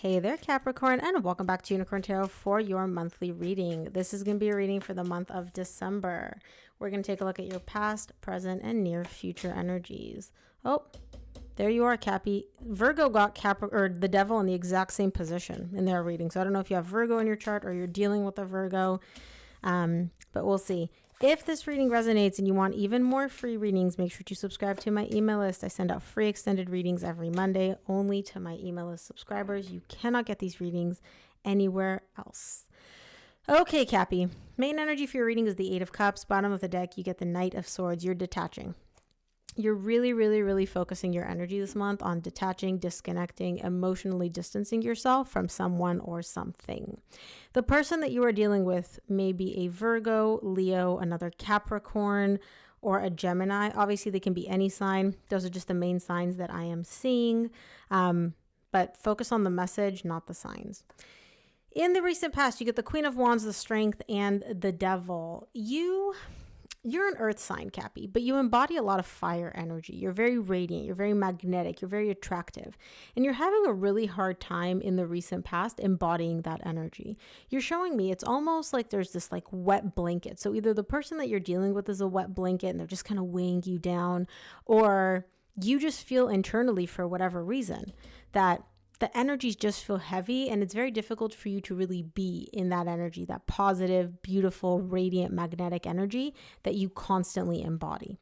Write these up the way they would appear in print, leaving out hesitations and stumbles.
Hey there, Capricorn, and welcome back to Unicorn Tarot for your monthly reading. This is going to be a reading for the month of December. We're going to take a look at your past, present, and near future energies. Oh, there you are, Cappy. Virgo got the devil in the exact same position in their reading. So I don't know if you have Virgo in your chart or you're dealing with a Virgo, but we'll see. If this reading resonates and you want even more free readings, make sure to subscribe to my email list. I send out free extended readings every Monday only to my email list subscribers. You cannot get these readings anywhere else. Okay, Cappy. Main energy for your reading is the Eight of Cups. Bottom of the deck, you get the Knight of Swords. You're detaching. You're really focusing your energy this month on detaching, disconnecting, emotionally distancing yourself from someone or something. The person that you are dealing with may be a Virgo, Leo, another Capricorn, or a Gemini. Obviously, they can be any sign. Those are just the main signs that I am seeing. But focus on the message, not the signs. In the recent past, you get the Queen of Wands, the Strength, and the Devil. You're an earth sign, Cappy, but you embody a lot of fire energy. You're very radiant. You're very magnetic. You're very attractive. And you're having a really hard time in the recent past embodying that energy. You're showing me it's almost like there's this like wet blanket. So either the person that you're dealing with is a wet blanket and they're just kind of weighing you down, or you just feel internally for whatever reason that the energies just feel heavy and it's very difficult for you to really be in that energy, that positive, beautiful, radiant, magnetic energy that you constantly embody.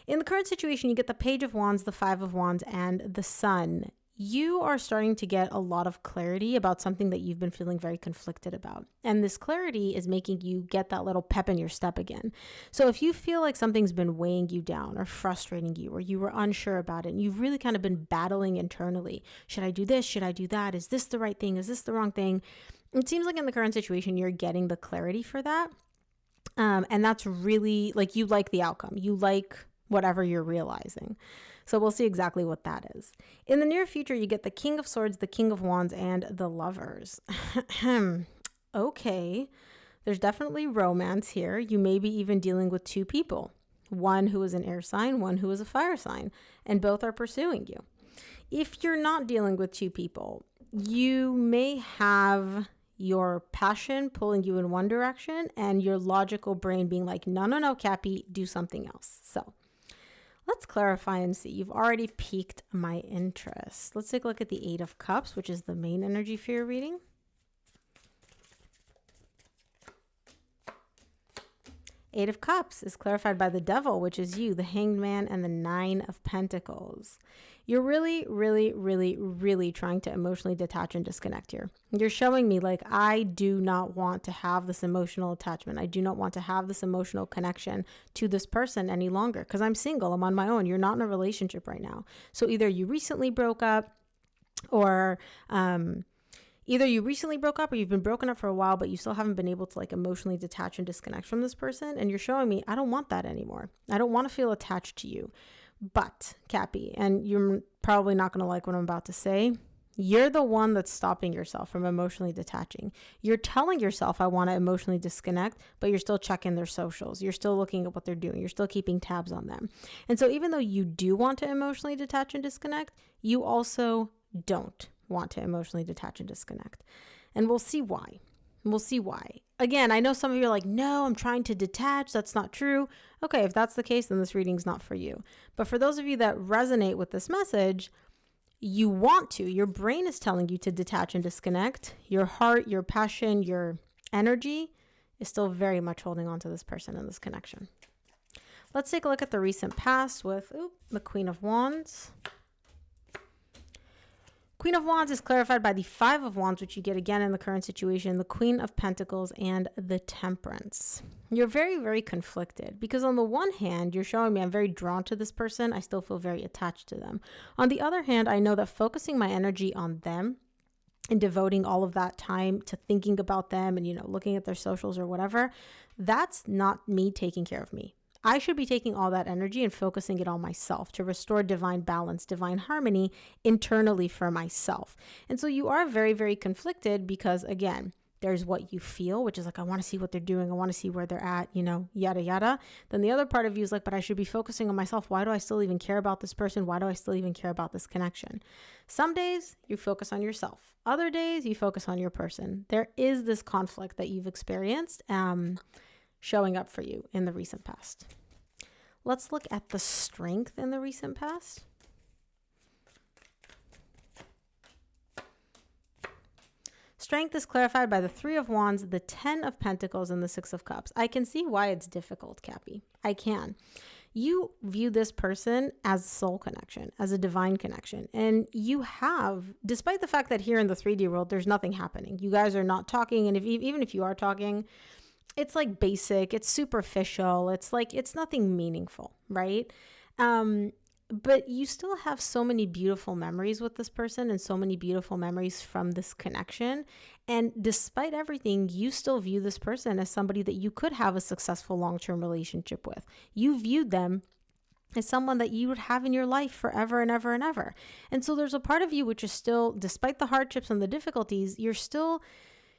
In the current situation, you get the Page of Wands, the Five of Wands, and the Sun. You are starting to get a lot of clarity about something that you've been feeling very conflicted about. And this clarity is making you get that little pep in your step again. So if you feel like something's been weighing you down or frustrating you, or you were unsure about it, and you've really kind of been battling internally, should I do this? Should I do that? Is this the right thing? Is this the wrong thing? It seems like in the current situation, you're getting the clarity for that. And that's really like, you like the outcome. You like whatever you're realizing. So we'll see exactly what that is. In the near future, you get the King of Swords, the King of Wands, and the Lovers. Okay, there's definitely romance here. You may be even dealing with two people, one who is an air sign, one who is a fire sign, and both are pursuing you. If you're not dealing with two people, you may have your passion pulling you in one direction and your logical brain being like, no, Cappy, do something else. So let's clarify and see. You've already piqued my interest. Let's take a look at the Eight of Cups, which is the main energy for your reading. Eight of Cups is clarified by the Devil, which is you, the Hanged Man, and the Nine of Pentacles. You're really trying to emotionally detach and disconnect here. You're showing me like, I do not want to have this emotional attachment. I do not want to have this emotional connection to this person any longer because I'm single. I'm on my own. You're not in a relationship right now. So either you recently broke up or you've been broken up for a while, but you still haven't been able to like emotionally detach and disconnect from this person. And you're showing me, I don't want that anymore. I don't want to feel attached to you. But Cappy, and you're probably not going to like what I'm about to say, you're the one that's stopping yourself from emotionally detaching. You're telling yourself, I want to emotionally disconnect, but you're still checking their socials. You're still looking at what they're doing. You're still keeping tabs on them. And so even though you do want to emotionally detach and disconnect, you also don't want to emotionally detach and disconnect. And we'll see why. Again, I know some of you are like, no, I'm trying to detach. That's not true. Okay, if that's the case, then this reading's not for you. But for those of you that resonate with this message, you want to. Your brain is telling you to detach and disconnect. Your heart, your passion, your energy is still very much holding on to this person and this connection. Let's take a look at the recent past with the Queen of Wands. Queen of Wands is clarified by the Five of Wands, which you get again in the current situation, the Queen of Pentacles, and the Temperance. You're very conflicted because on the one hand, you're showing me I'm very drawn to this person. I still feel very attached to them. On the other hand, I know that focusing my energy on them and devoting all of that time to thinking about them and, looking at their socials or whatever, that's not me taking care of me. I should be taking all that energy and focusing it on myself to restore divine balance, divine harmony internally for myself. And so you are very conflicted because, again, There's what you feel, which is like, I want to see what they're doing. I want to see where they're at, you know, yada, yada. Then the other part of you is like, but I should be focusing on myself. Why do I still even care about this person? Why do I still even care about this connection? Some days you focus on yourself. Other days you focus on your person. There is this conflict that you've experienced showing up for you in the recent past. Let's look at the strength in the recent past. Strength is clarified by the 3 of Wands, the 10 of Pentacles, and the 6 of Cups. I can see why it's difficult, Cappy. I can. You view this person as a soul connection, as a divine connection. And you have, despite the fact that here in the 3D world, there's nothing happening. You guys are not talking. And even if you are talking, it's like basic, it's superficial. It's like, it's nothing meaningful, right? But you still have so many beautiful memories with this person and so many beautiful memories from this connection. And despite everything, you still view this person as somebody that you could have a successful long-term relationship with. You viewed them as someone that you would have in your life forever and ever and ever. And so there's a part of you which is still, despite the hardships and the difficulties,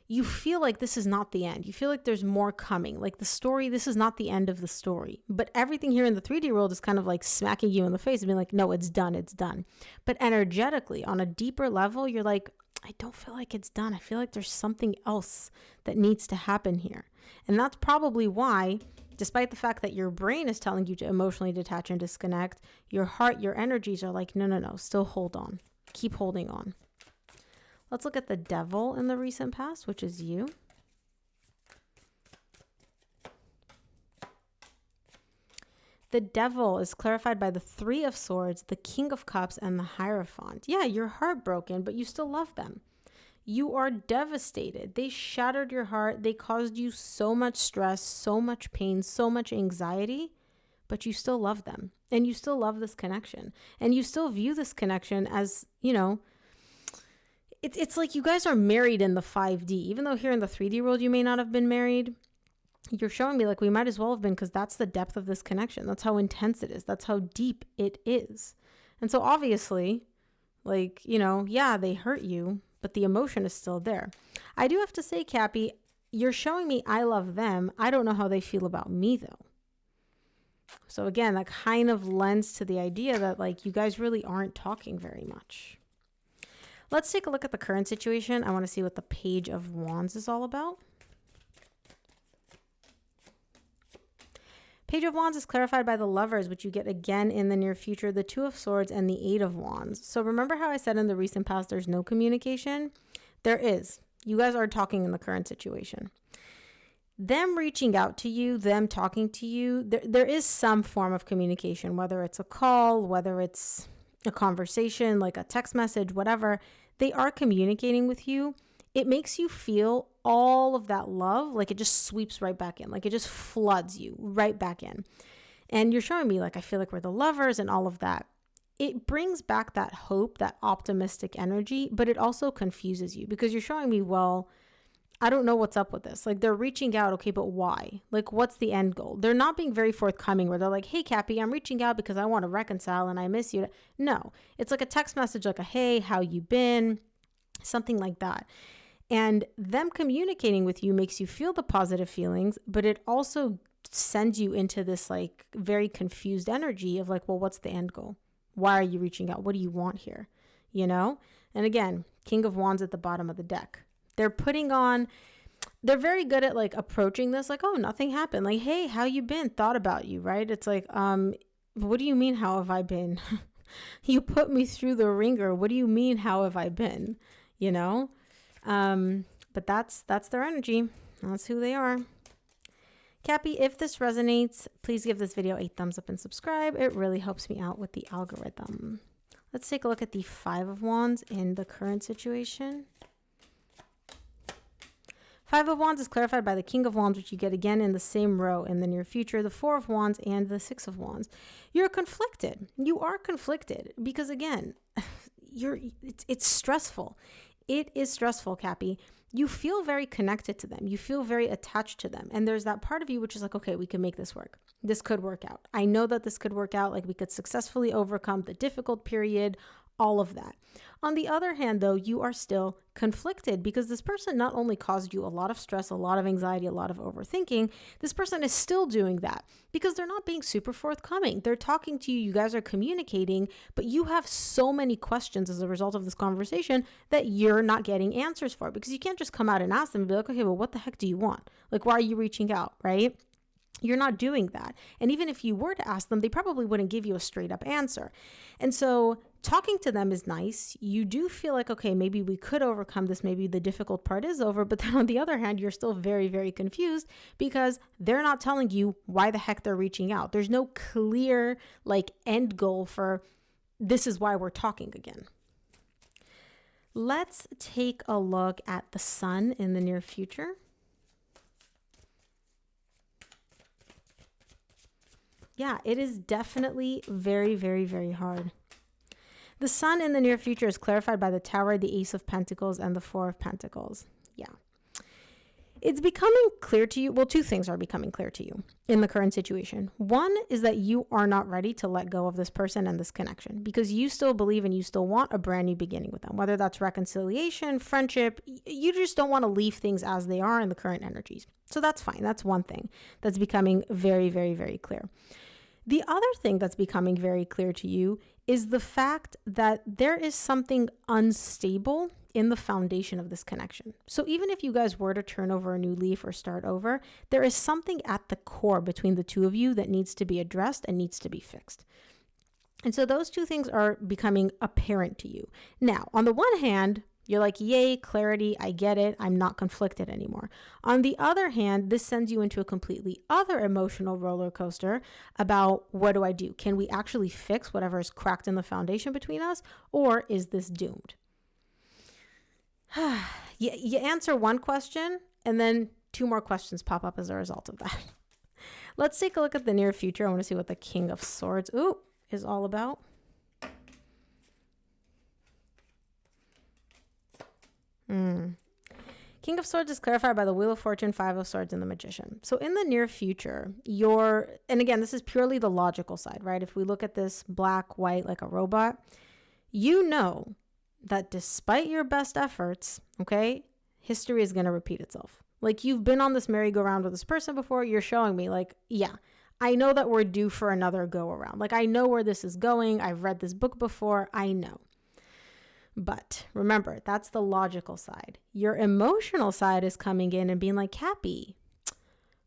you feel like this is not the end. You feel like there's more coming. Like the story, this is not the end of the story. But everything here in the 3D world is kind of like smacking you in the face and being like, no, it's done. It's done. But energetically, on a deeper level, you're like, I don't feel like it's done. I feel like there's something else that needs to happen here. And that's probably why, despite the fact that your brain is telling you to emotionally detach and disconnect, your heart, your energies are like, no, still hold on. Keep holding on. Let's look at the Devil in the recent past, which is you. The Devil is clarified by the 3 of Swords, the King of Cups, and the Hierophant. Yeah, you're heartbroken, but you still love them. You are devastated. They shattered your heart. They caused you so much stress, so much pain, so much anxiety, but you still love them. And you still love this connection. And you still view this connection as, you know, it's like you guys are married in the 5D. Even though here in the 3D world you may not have been married, you're showing me like we might as well have been, because that's the depth of this connection. That's how intense it is. That's how deep it is. And so obviously, like, you know, yeah, they hurt you, but the emotion is still there. I do have to say, Cappy, you're showing me I love them. I don't know how they feel about me, though. So again, that kind of lends to the idea that like you guys really aren't talking very much. Let's take a look at the current situation. I want to see what the Page of Wands is all about. Page of Wands is clarified by the Lovers, which you get again in the near future, the 2 of Swords, and the 8 of Wands. So remember how I said in the recent past there's no communication? There is. You guys are talking in the current situation. Them reaching out to you, them talking to you, there is some form of communication, whether it's a call, whether it's a conversation, like a text message, whatever. They are communicating with you. It makes you feel all of that love, like it just sweeps right back in, like it just floods you right back in. And you're showing me like, I feel like we're the lovers and all of that. It brings back that hope, that optimistic energy, but it also confuses you because you're showing me, well, I don't know what's up with this. Like they're reaching out. Okay, but why? Like what's the end goal? They're not being very forthcoming where they're like, hey, Cappy, I'm reaching out because I want to reconcile and I miss you. No, it's like a text message, like a, hey, how you been? Something like that. And them communicating with you makes you feel the positive feelings, but it also sends you into this like very confused energy of like, well, what's the end goal? Why are you reaching out? What do you want here? You know? And again, King of Wands at the bottom of the deck. They're very good at like approaching this like, oh, nothing happened. Like, hey, how you been? Thought about you, right? It's like, what do you mean, how have I been? You put me through the ringer. What do you mean, how have I been? You know? But that's their energy. That's who they are. Cappy, if this resonates, please give this video a thumbs up and subscribe. It really helps me out with the algorithm. Let's take a look at the 5 of Wands in the current situation. 5 of Wands is clarified by the King of Wands, which you get again in the same row in the near future, the 4 of Wands and the 6 of Wands. You're conflicted. You are conflicted because again, it's stressful. It is stressful, Cappy. You feel very connected to them. You feel very attached to them. And there's that part of you which is like, okay, we can make this work. This could work out. I know that this could work out. Like we could successfully overcome the difficult period, all of that. On the other hand, though, you are still conflicted because this person not only caused you a lot of stress, a lot of anxiety, a lot of overthinking, this person is still doing that because they're not being super forthcoming. They're talking to you, you guys are communicating, but you have so many questions as a result of this conversation that you're not getting answers for, because you can't just come out and ask them and be like, okay, well, what the heck do you want? Like, why are you reaching out, right? You're not doing that. And even if you were to ask them, they probably wouldn't give you a straight up answer. And so talking to them is nice. You do feel like, okay, maybe we could overcome this. Maybe the difficult part is over. But then on the other hand, you're still very, very confused because they're not telling you why the heck they're reaching out. There's no clear end goal for this is why we're talking again. Let's take a look at the sun in the near future. Yeah, it is definitely very, very, very hard. The sun in the near future is clarified by the Tower, the Ace of Pentacles, and the Four of Pentacles. Yeah. It's becoming clear to you. Well, two things are becoming clear to you in the current situation. One is that you are not ready to let go of this person and this connection because you still believe and you still want a brand new beginning with them, whether that's reconciliation, friendship. You just don't want to leave things as they are in the current energies. So that's fine. That's one thing that's becoming very, very, very clear. The other thing that's becoming very clear to you is the fact that there is something unstable in the foundation of this connection. So even if you guys were to turn over a new leaf or start over, there is something at the core between the two of you that needs to be addressed and needs to be fixed. And so those two things are becoming apparent to you. Now, on the one hand, you're like, yay, clarity, I get it, I'm not conflicted anymore. On the other hand, this sends you into a completely other emotional roller coaster about what do I do? Can we actually fix whatever is cracked in the foundation between us, or is this doomed? You answer one question, and then two more questions pop up as a result of that. Let's take a look at the near future. I want to see what the King of Swords is all about. King of Swords is clarified by the Wheel of Fortune, Five of Swords, and the Magician. So in the near future, and again, this is purely the logical side, right? If we look at this black, white, like a robot, you know that despite your best efforts, okay, history is going to repeat itself. Like, you've been on this merry-go-round with this person before. You're showing me like, yeah, I know that we're due for another go around. Like, I know where this is going. I've read this book before. I know. But remember, that's the logical side. Your emotional side is coming in and being like, Cappy,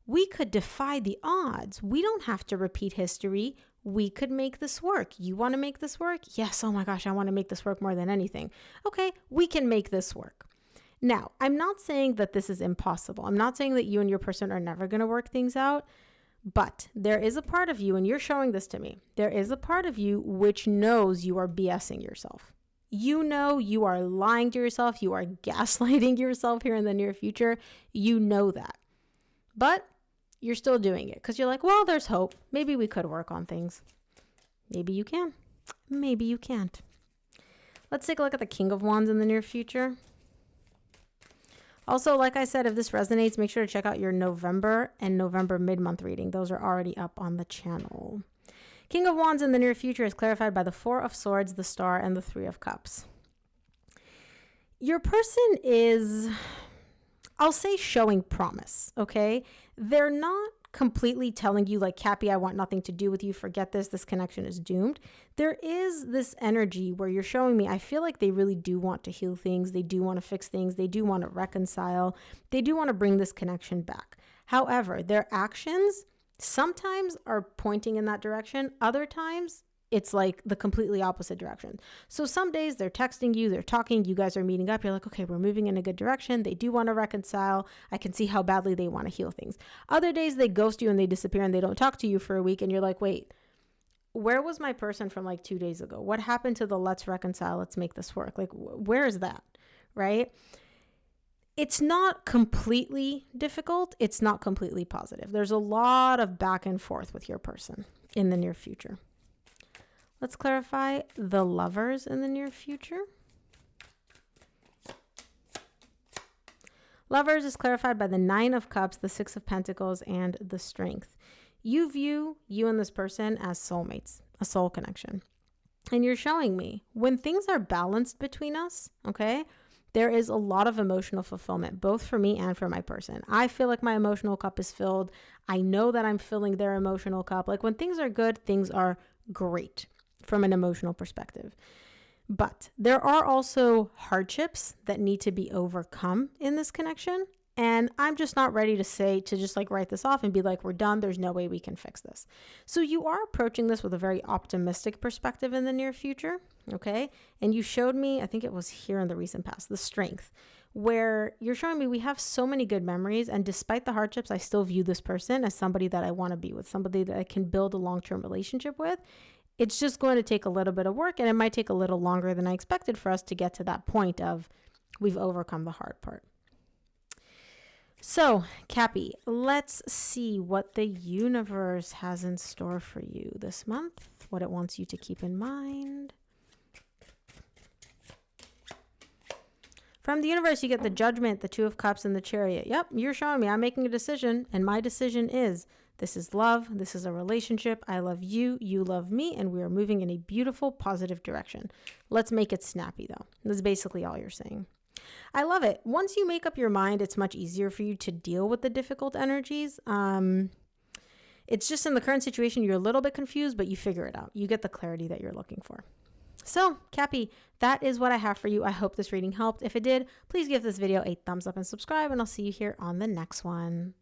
we could defy the odds. We don't have to repeat history. We could make this work. You want to make this work? Yes. Oh my gosh, I want to make this work more than anything. Okay, we can make this work. Now, I'm not saying that this is impossible. I'm not saying that you and your person are never going to work things out, but there is a part of you, and you're showing this to me, there is a part of you which knows you are BSing yourself. You know you are lying to yourself. You are gaslighting yourself here in the near future. You know that. But you're still doing it because you're like, well, there's hope. Maybe we could work on things. Maybe you can. Maybe you can't. Let's take a look at the King of Wands in the near future. Also, like I said, if this resonates, make sure to check out your November and November mid-month reading. Those are already up on the channel. King of Wands in the near future is clarified by the Four of Swords, the Star, and the Three of Cups. Your person is, I'll say, showing promise, okay? They're not completely telling you like, Cappy, I want nothing to do with you. Forget this. This connection is doomed. There is this energy where you're showing me, I feel like they really do want to heal things. They do want to fix things. They do want to reconcile. They do want to bring this connection back. However, their actions sometimes are pointing in that direction. Other times it's like the completely opposite direction. So some days they're texting you, they're talking, you guys are meeting up. You're like, okay, we're moving in a good direction. They do want to reconcile. I can see how badly they want to heal things. Other days they ghost you and they disappear and they don't talk to you for a week. And you're like, wait, where was my person from like 2 days ago? What happened to the let's reconcile, let's make this work? Like, where is that? Right? It's not completely difficult. It's not completely positive. There's a lot of back and forth with your person in the near future. Let's clarify the Lovers in the near future. Lovers is clarified by the Nine of Cups, the Six of Pentacles, and the Strength. You view you and this person as soulmates, a soul connection. And you're showing me when things are balanced between us, okay, there is a lot of emotional fulfillment, both for me and for my person. I feel like my emotional cup is filled. I know that I'm filling their emotional cup. Like when things are good, things are great from an emotional perspective. But there are also hardships that need to be overcome in this connection. And I'm just not ready to just like write this off and be like, we're done. There's no way we can fix this. So you are approaching this with a very optimistic perspective in the near future. Okay. And you showed me, I think it was here in the recent past, the strength, where you're showing me we have so many good memories. And despite the hardships, I still view this person as somebody that I want to be with, somebody that I can build a long-term relationship with. It's just going to take a little bit of work, and it might take a little longer than I expected for us to get to that point of we've overcome the hard part. So, Cappy, let's see what the universe has in store for you this month, what it wants you to keep in mind. From the universe, you get the Judgment, the Two of Cups, and the Chariot. Yep, you're showing me I'm making a decision, and my decision is this is love. This is a relationship. I love you. You love me, and we are moving in a beautiful, positive direction. Let's make it snappy, though. This is basically all you're saying. I love it. Once you make up your mind, it's much easier for you to deal with the difficult energies. It's just in the current situation, you're a little bit confused, but you figure it out. You get the clarity that you're looking for. So, Cappy, that is what I have for you. I hope this reading helped. If it did, please give this video a thumbs up and subscribe, and I'll see you here on the next one.